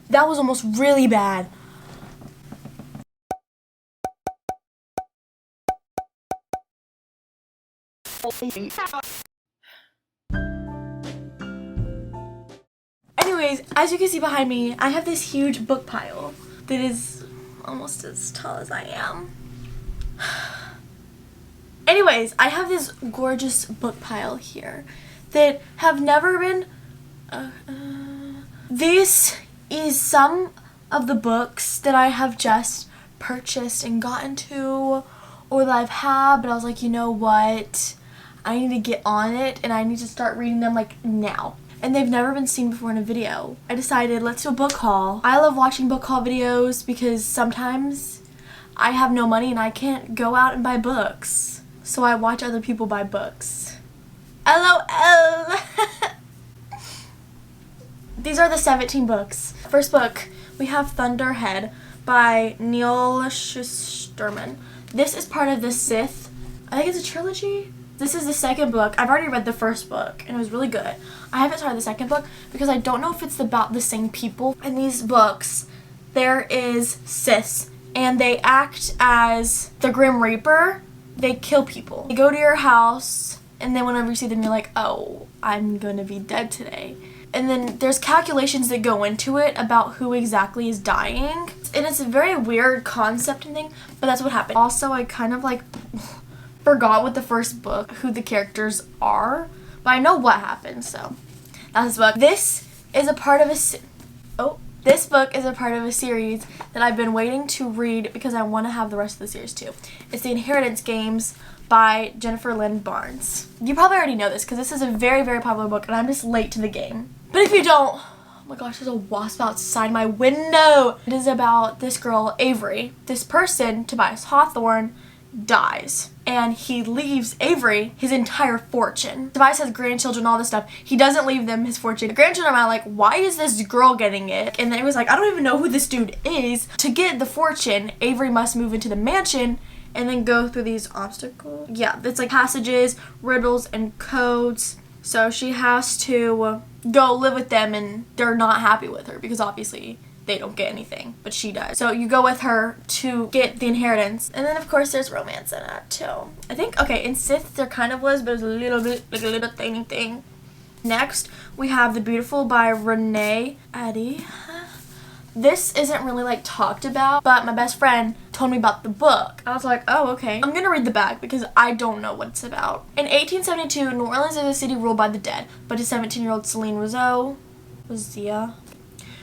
That was almost really bad. Anyways, as you can see behind me, I have this huge book pile that is almost as tall as I am. Anyways, I have this gorgeous book pile here that have never been... This is some of the books that I have just purchased and gotten to, or that I've had, but I was like, you know what? I need to get on it and I need to start reading them like now. And they've never been seen before in a video. I decided, let's do a book haul. I love watching book haul videos because sometimes I have no money and I can't go out and buy books. So I watch other people buy books. LOL! These are the 17 books. First book, we have Thunderhead by Neil Shusterman. This is part of the Sith. I think it's a trilogy. This is the second book. I've already read the first book and it was really good. I haven't started the second book because I don't know if it's about the same people. In these books, there is Siths and they act as the Grim Reaper. They kill people. They go to your house and then whenever you see them, you're like, oh, I'm gonna be dead today. And then there's calculations that go into it about who exactly is dying. And it's a very weird concept and thing, but that's what happened. Also, I kind of like forgot with the first book who the characters are, but I know what happened, so that's the book. This is a part of this book is a part of a series that I've been waiting to read because I want to have the rest of the series too. It's The Inheritance Games by Jennifer Lynn Barnes. You probably already know this because this is a very, very popular book and I'm just late to the game. But if you don't, oh my gosh, there's a wasp outside my window. It is about this girl, Avery. This person, Tobias Hawthorne, dies and he leaves Avery his entire fortune. Tobias has grandchildren, all this stuff. He doesn't leave them his fortune. The grandchildren are like, why is this girl getting it? And then he was like, I don't even know who this dude is. To get the fortune, Avery must move into the mansion and then go through these obstacles. Yeah, it's like passages, riddles, and codes. So she has to go live with them and they're not happy with her because obviously they don't get anything, but she does. So you go with her to get the inheritance. And then of course there's romance in it too. I think, okay, in Sith there kind of was, but it's a little bit, like a little tiny thing. Next, we have The Beautiful by Renee Addy. This isn't really like talked about, but my best friend told me about the book. I was like, oh, okay. I'm gonna read the back because I don't know what it's about. In 1872, New Orleans is a city ruled by the dead, but to 17-year-old Celine Rozia.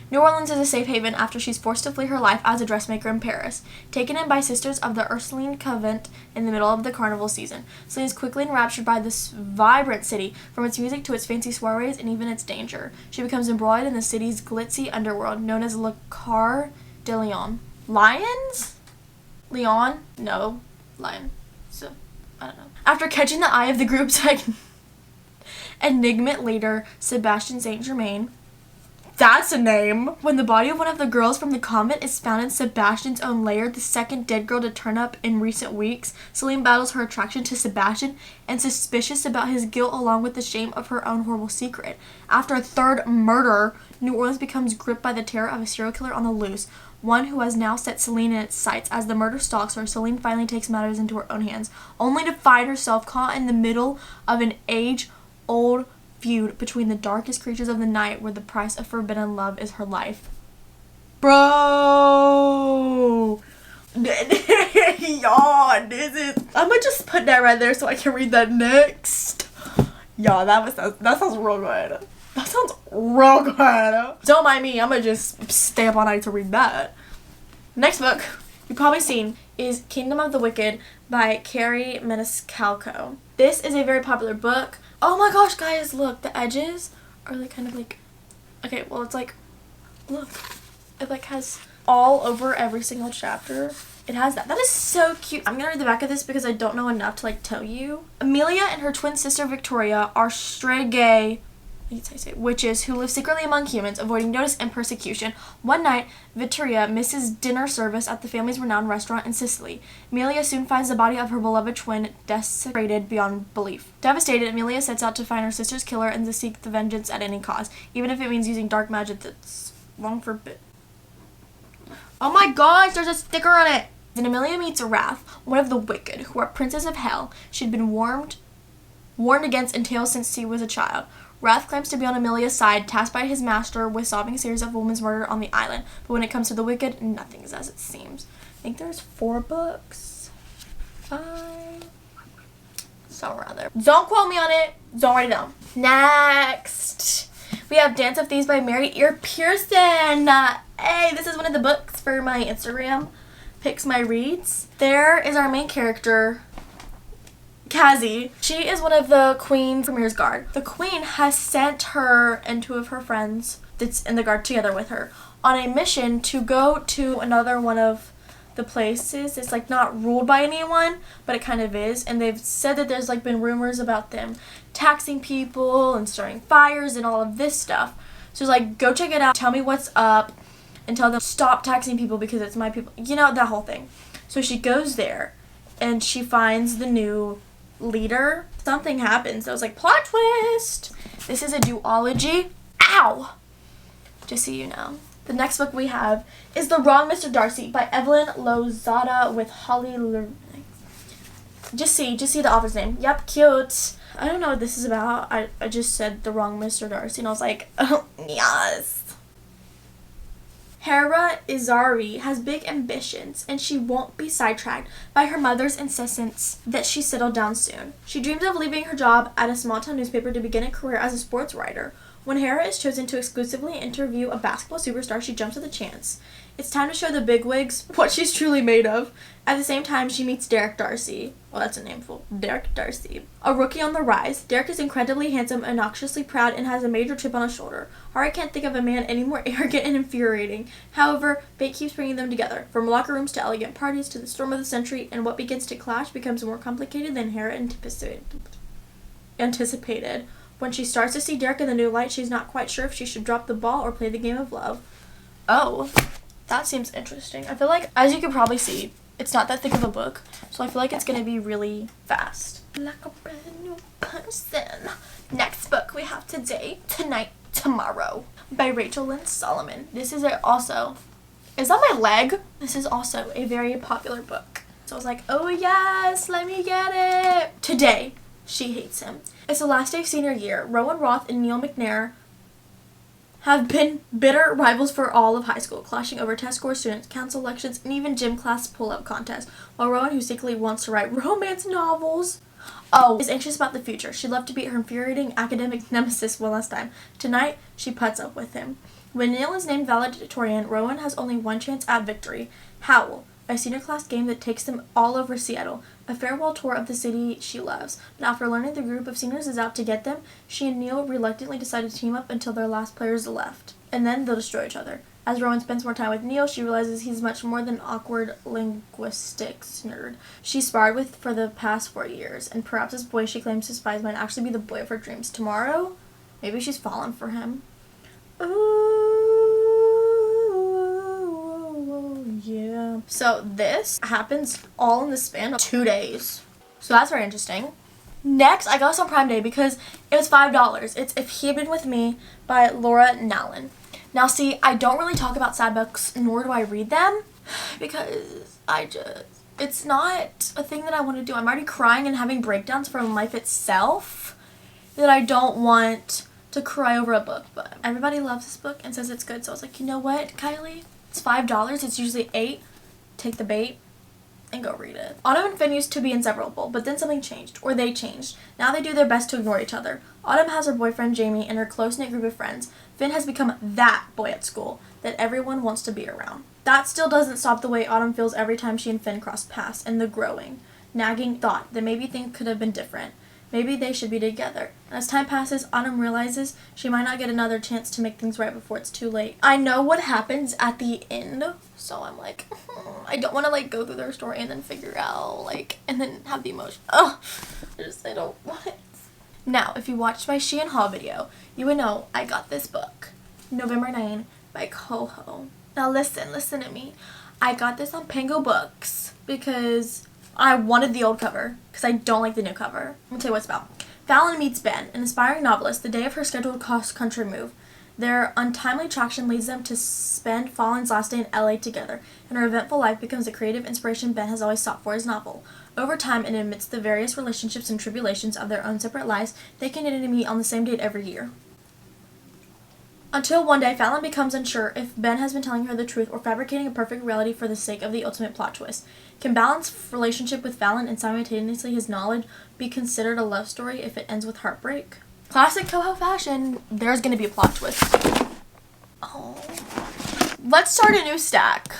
New Orleans is a safe haven after she's forced to flee her life as a dressmaker in Paris. Taken in by sisters of the Ursuline convent in the middle of the carnival season, Celine is quickly enraptured by this vibrant city, from its music to its fancy soirees and even its danger. She becomes embroiled in the city's glitzy underworld, known as Le Car de Lion. Lions? Leon? No. Lion. So, I don't know. After catching the eye of the group's enigmatic leader, Sebastian Saint Germain, that's a name. When the body of one of the girls from the convent is found in Sebastian's own lair, the second dead girl to turn up in recent weeks, Celine battles her attraction to Sebastian and suspicious about his guilt along with the shame of her own horrible secret. After a third murder, New Orleans becomes gripped by the terror of a serial killer on the loose, one who has now set Celine in its sights. As the murder stalks her, Celine finally takes matters into her own hands, only to find herself caught in the middle of an age-old feud between the darkest creatures of the night, where the price of forbidden love is her life. Bro! Y'all, this is... I'm gonna just put that right there so I can read that next. Y'all, that sounds real good. That sounds real good. Don't mind me, I'm gonna just stay up all night to read that. Next book you've probably seen is Kingdom of the Wicked by Carrie Maniscalco. This is a very popular book. Oh my gosh, guys, look, the edges are like kind of like, okay, well, it's like, look, it like has all over every single chapter. It has that. That is so cute. I'm gonna read the back of this because I don't know enough to like tell you. Amelia and her twin sister Victoria are stray gay witches who live secretly among humans, avoiding notice and persecution. One night, Victoria misses dinner service at the family's renowned restaurant in Sicily. Amelia soon finds the body of her beloved twin desecrated beyond belief. Devastated, Amelia sets out to find her sister's killer and to seek the vengeance at any cost, even if it means using dark magic that's long forbidden. Oh my gosh, there's a sticker on it. Then Amelia meets Wrath, one of the wicked, who are princes of hell. She'd been warned against entails since she was a child. Wrath claims to be on Amelia's side, tasked by his master with solving a series of women's murder on the island. But when it comes to the wicked, nothing is as it seems. I think there's 4 books. 5. So rather. Don't quote me on it. Don't write it down. Next, we have Dance of Thieves by Mary Ear Pearson. Hey, this is one of the books for my Instagram. Picks my reads. There is our main character, Kazzy. She is one of the Queen's Premier's Guard. The Queen has sent her and 2 of her friends that's in the guard together with her on a mission to go to another one of the places. It's like not ruled by anyone, but it kind of is. And they've said that there's like been rumors about them taxing people and starting fires and all of this stuff. So it's like, go check it out. Tell me what's up. And tell them stop taxing people because it's my people. You know, that whole thing. So she goes there and she finds the new leader. Something happens. I was like, plot twist. This is a duology. Ow! Just so you know. The next book we have is The Wrong Mr. Darcy by Evelyn Lozada with Holly Just see the author's name. Yep, cute. I don't know what this is about. I just said The Wrong Mr. Darcy and I was like, oh, yes. Hera Izari has big ambitions, and she won't be sidetracked by her mother's insistence that she settle down soon. She dreams of leaving her job at a small-town newspaper to begin a career as a sports writer. When Hera is chosen to exclusively interview a basketball superstar, she jumps at the chance. It's time to show the bigwigs what she's truly made of. At the same time, she meets Derek Darcy. Well, that's a nameful. Derek Darcy. A rookie on the rise, Derek is incredibly handsome, obnoxiously proud, and has a major chip on his shoulder. Hara can't think of a man any more arrogant and infuriating. However, fate keeps bringing them together. From locker rooms to elegant parties to the storm of the century, and what begins to clash becomes more complicated than Hera anticipated. When she starts to see Derek in the new light, she's not quite sure if she should drop the ball or play the game of love. Oh, that seems interesting. I feel like, as you can probably see, it's not that thick of a book, so I feel like it's going to be really fast. Like a brand new person. Next book we have today, Tonight, Tomorrow by Rachel Lynn Solomon. This is also, is that my leg? This is also a very popular book. So I was like, oh yes, let me get it. Today, she hates him. It's the last day of senior year. Rowan Roth and Neil McNair have been bitter rivals for all of high school, clashing over test scores, student council elections, and even gym class pull-up contests. While Rowan, who secretly wants to write romance novels, is anxious about the future. She'd love to beat her infuriating academic nemesis one last time. Tonight, she puts up with him. When Neil is named valedictorian, Rowan has only one chance at victory: Howl, a senior class game that takes them all over Seattle, a farewell tour of the city she loves. But after learning the group of seniors is out to get them, she and Neil reluctantly decide to team up until their last players left. And then they'll destroy each other. As Rowan spends more time with Neil, she realizes he's much more than an awkward linguistics nerd she's sparred with for the past 4 years, and perhaps this boy she claims to despise might actually be the boy of her dreams. Tomorrow, maybe she's fallen for him. Ooh, yeah. So this happens all in the span of 2 days. So that's very interesting. Next, I got this on Prime Day because it was $5. It's If He Had Been With Me by Laura Nallen. Now see, I don't really talk about sad books, nor do I read them, because it's not a thing that I want to do. I'm already crying and having breakdowns from life itself that I don't want to cry over a book. But everybody loves this book and says it's good, so I was like, you know what, Kyleigh? It's $5, it's usually $8. Take the bait and go read it. Autumn and Finn used to be inseparable, but then something changed, or they changed. Now they do their best to ignore each other. Autumn has her boyfriend Jamie and her close-knit group of friends. Finn has become that boy at school that everyone wants to be around. That still doesn't stop the way Autumn feels every time she and Finn cross paths, and the growing, nagging thought that maybe things could have been different. Maybe they should be together. And as time passes, Autumn realizes she might not get another chance to make things right before it's too late. I know what happens at the end, so I'm like, I don't want to like go through their story and then figure out and then have the emotion. I don't want it. Now, if you watched my Shein haul video, you would know I got this book, November 9 by Coho. Now listen to me. I got this on Pango Books because I wanted the old cover because I don't like the new cover. Let me tell you what it's about. Fallon meets Ben, an aspiring novelist, the day of her scheduled cross-country move. Their untimely attraction leads them to spend Fallen's last day in LA together, and her eventful life becomes the creative inspiration Ben has always sought for his novel. Over time, and amidst the various relationships and tribulations of their own separate lives, they continue to meet on the same date every year. Until one day, Fallon becomes unsure if Ben has been telling her the truth or fabricating a perfect reality for the sake of the ultimate plot twist. Can Fallon's relationship with Fallon and simultaneously his knowledge be considered a love story if it ends with heartbreak? Classic Coho fashion, there's going to be a plot twist. Oh. Let's start a new stack.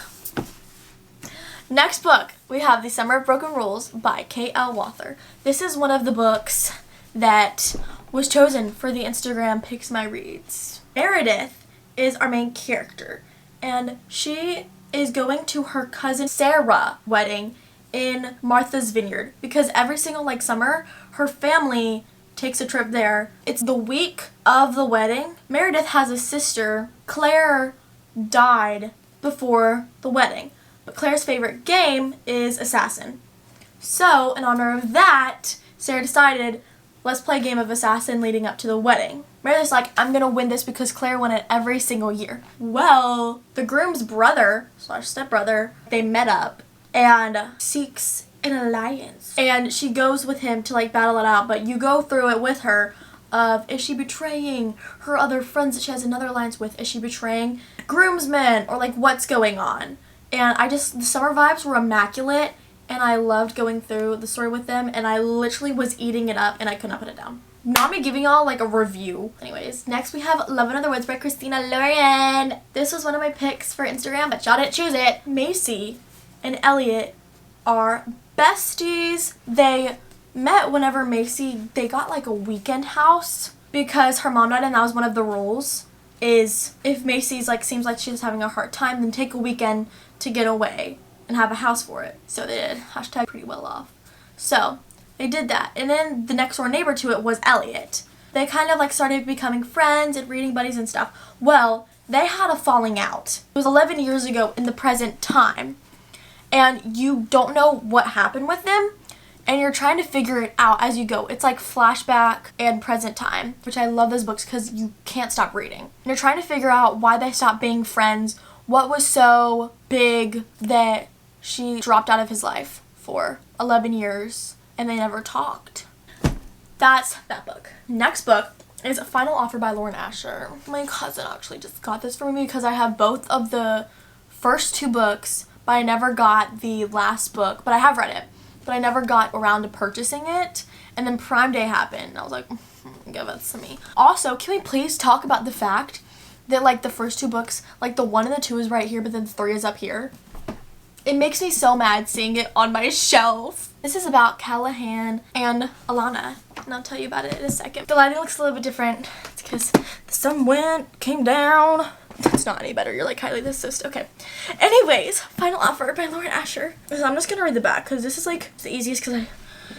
Next book, we have The Summer of Broken Rules by K.L. Walther. This is one of the books that was chosen for the Instagram Picks My Reads. Meredith is our main character, and she is going to her cousin Sarah wedding in Martha's Vineyard because every single summer her family takes a trip there. It's the week of the wedding. Meredith has a sister. Claire died before the wedding, but Claire's favorite game is Assassin. So in honor of that, Sarah decided, let's play a game of Assassin leading up to the wedding. Meredith's like, I'm gonna win this because Claire won it every single year. Well, the groom's brother / stepbrother, they met up and seeks an alliance. And she goes with him to battle it out, but you go through it with her of, is she betraying her other friends that she has another alliance with? Is she betraying groomsmen? Or what's going on? And the summer vibes were immaculate, and I loved going through the story with them, and I literally was eating it up and I could not put it down. Not me giving y'all a review. Anyways, next we have Love in Other Words by Christina Lauren. This was one of my picks for Instagram, but y'all didn't choose it. Macy and Elliot are besties. They met whenever they got a weekend house because her mom died, and that was one of the rules, is if Macy's seems like she's having a hard time, then take a weekend to get away and have a house for it. So they did. Hashtag pretty well off. So they did that. And then the next door neighbor to it was Elliot. They kind of started becoming friends and reading buddies and stuff. Well, they had a falling out. It was 11 years ago in the present time. And you don't know what happened with them. And you're trying to figure it out as you go. It's flashback and present time, which I love those books because you can't stop reading. And you're trying to figure out why they stopped being friends, what was so big that she dropped out of his life for 11 years and they never talked. That's that book. Next book is Final Offer by Lauren Asher. My cousin actually just got this for me because I have both of the first two books, but I never got the last book, but I have read it. But I never got around to purchasing it, and then Prime Day happened, and I was like, give it to me. Also, can we please talk about the fact that the first two books, the 1 and the 2 is right here, but then the 3 is up here? It makes me so mad seeing it on my shelf. This is about Kyleigh and Alana, and I'll tell you about it in a second. The lighting looks a little bit different. It's because the sun came down. It's not any better. You're like, Kyleigh, this is so okay. Anyways, Final Offer by Lauren Asher. So I'm just gonna read the back because this is the easiest because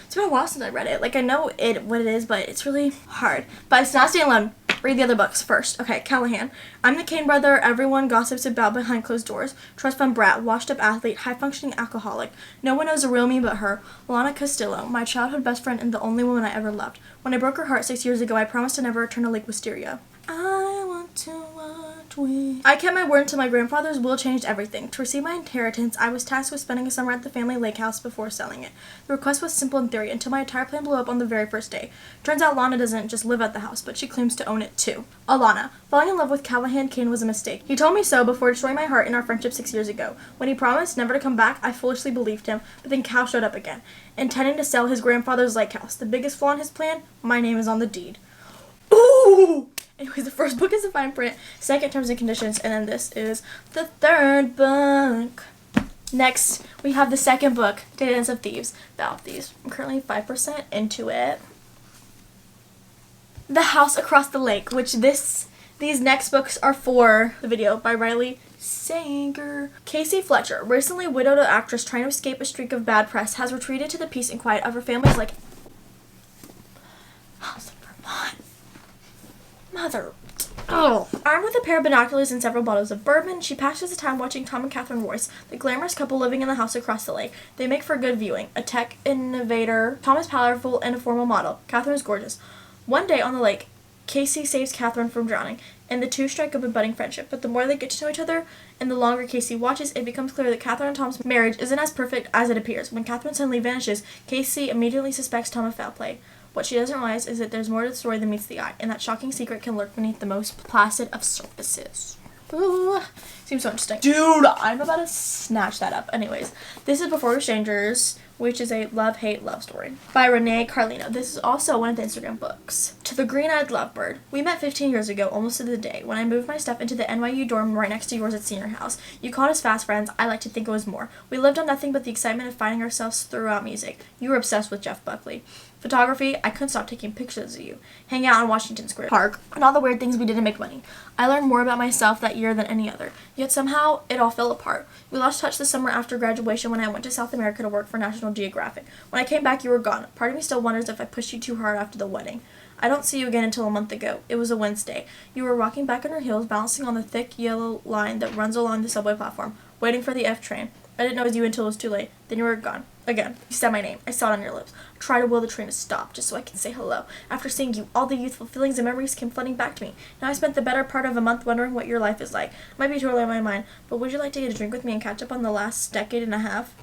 it's been a while since I read it. I know what it is, but it's really hard. But it's not staying alone. Read the other books first. Okay, Kyleigh. I'm the Kane brother everyone gossips about behind closed doors. Trust fund brat, washed up athlete, high functioning alcoholic. No one knows the real me but her. Lana Castillo, my childhood best friend and the only woman I ever loved. When I broke her heart 6 years ago, I promised to never return to Lake Wisteria. I want to watch we. I kept my word until my grandfather's will changed everything. To receive my inheritance, I was tasked with spending a summer at the family lake house before selling it. The request was simple in theory until my entire plan blew up on the very first day. Turns out Lana doesn't just live at the house, but she claims to own it too. Alana. Falling in love with Kyleigh Kane was a mistake. He told me so before destroying my heart in our friendship 6 years ago. When he promised never to come back, I foolishly believed him, but then Cal showed up again, intending to sell his grandfather's lake house. The biggest flaw in his plan? My name is on the deed. Ooh! Anyways, the first book is the fine print, second terms and conditions, and then this is the third book. Next, we have the second book, Dance of Thieves, about thieves. I'm currently 5% into it. The House Across the Lake, which these next books are for the video by Riley Sanger. Casey Fletcher, recently widowed actress trying to escape a streak of bad press, has retreated to the peace and quiet of her family's House of Vermont. Mother. Oh. Armed with a pair of binoculars and several bottles of bourbon, she passes the time watching Tom and Catherine Royce, the glamorous couple living in the house across the lake. They make for good viewing. A tech innovator, Tom is powerful and a formal model. Catherine is gorgeous. One day on the lake, Casey saves Catherine from drowning, and the two strike up a budding friendship. But the more they get to know each other, and the longer Casey watches, it becomes clear that Catherine and Tom's marriage isn't as perfect as it appears. When Catherine suddenly vanishes, Casey immediately suspects Tom of foul play. What she doesn't realize is that there's more to the story than meets the eye, and that shocking secret can lurk beneath the most placid of surfaces. Ooh, seems so interesting. Dude, I'm about to snatch that up. Anyways, this is Before We're Strangers, which is a love-hate love story by Renee Carlino. This is also one of the Instagram books. To the Green-Eyed Lovebird. We met 15 years ago, almost to the day, when I moved my stuff into the NYU dorm right next to yours at senior house. You called us fast friends. I like to think it was more. We lived on nothing but the excitement of finding ourselves throughout music. You were obsessed with Jeff Buckley. Photography, I couldn't stop taking pictures of you. Hang out in Washington Square Park, and all the weird things we did to make money. I learned more about myself that year than any other. Yet somehow, it all fell apart. We lost touch the summer after graduation when I went to South America to work for National Geographic. When I came back, you were gone. Part of me still wonders if I pushed you too hard after the wedding. I don't see you again until a month ago. It was a Wednesday. You were walking back on your heels, balancing on the thick yellow line that runs along the subway platform, waiting for the F train. I didn't know it was you until it was too late. Then you were gone. Again. You said my name. I saw it on your lips. I tried to will the train to stop, just so I can say hello. After seeing you, all the youthful feelings and memories came flooding back to me. Now I spent the better part of a month wondering what your life is like. I might be totally on my mind, but would you like to get a drink with me and catch up on the last decade and a half?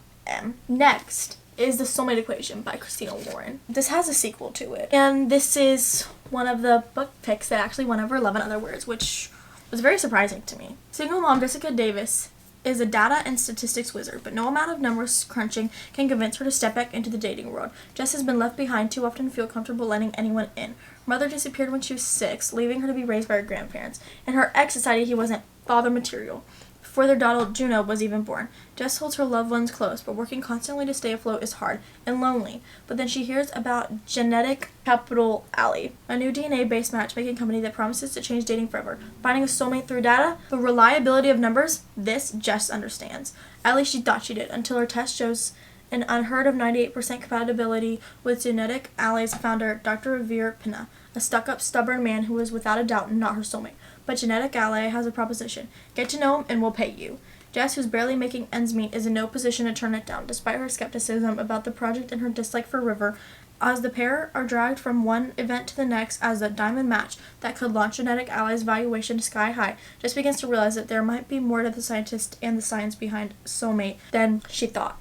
Next is The Soulmate Equation by Christina Lauren. This has a sequel to it, and this is one of the book picks that actually won over 11 other words, which was very surprising to me. Single mom Jessica Davis is a data and statistics wizard, but no amount of numbers crunching can convince her to step back into the dating world. Jess has been left behind too often to feel comfortable letting anyone in. Her mother disappeared when she was 6, leaving her to be raised by her grandparents, and her ex decided he wasn't father material before their daughter Juno was even born. Jess holds her loved ones close, but working constantly to stay afloat is hard and lonely. But then she hears about Genetic Capital Alley, a new DNA-based matchmaking company that promises to change dating forever. Finding a soulmate through data, the reliability of numbers, this Jess understands. At least she thought she did, until her test shows an unheard of 98% compatibility with Genetic Alley's founder, Dr. Revere Pinna, a stuck-up, stubborn man who is without a doubt not her soulmate. But Genetic Alley has a proposition. Get to know him and we'll pay you. Jess, who's barely making ends meet, is in no position to turn it down, despite her skepticism about the project and her dislike for River, as the pair are dragged from one event to the next as a diamond match that could launch Genetic Alley's valuation sky high. Jess begins to realize that there might be more to the scientist and the science behind soulmate than she thought.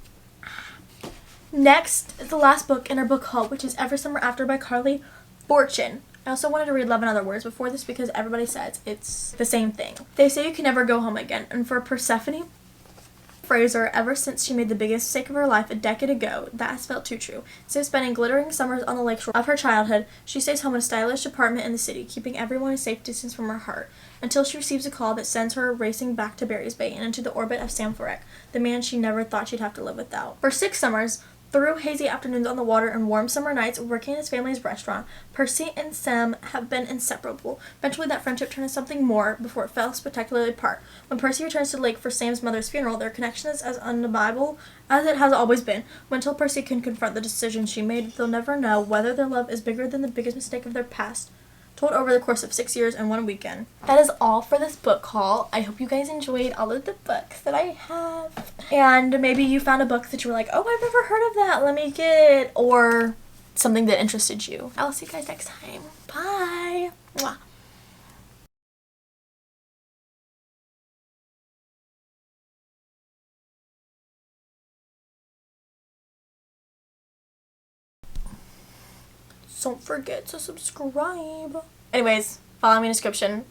Next is the last book in our book haul, which is Every Summer After by Kyleigh Fortune. I also wanted to read Love in Other Words before this because everybody says it's the same thing. They say you can never go home again, and for Persephone Fraser, ever since she made the biggest mistake of her life a decade ago, that has felt too true. Instead of spending glittering summers on the lakeshore of her childhood, she stays home in a stylish apartment in the city, keeping everyone a safe distance from her heart, until she receives a call that sends her racing back to Barry's Bay and into the orbit of Sam Forek, the man she never thought she'd have to live without. For 6 summers, through hazy afternoons on the water and warm summer nights working in his family's restaurant, Percy and Sam have been inseparable. Eventually that friendship turned into something more before it fell spectacularly apart. When Percy returns to the lake for Sam's mother's funeral, their connection is as undeniable as it has always been. Until Percy can confront the decision she made, they'll never know whether their love is bigger than the biggest mistake of their past. Told over the course of 6 years and 1 weekend. That is all for this book haul. I hope you guys enjoyed all of the books that I have. And maybe you found a book that you were like, oh, I've never heard of that. Let me get it. Or something that interested you. I'll see you guys next time. Bye. Mwah. Don't forget to subscribe. Anyways, follow me in the description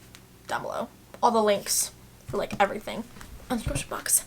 down below. All the links for like everything in the description box.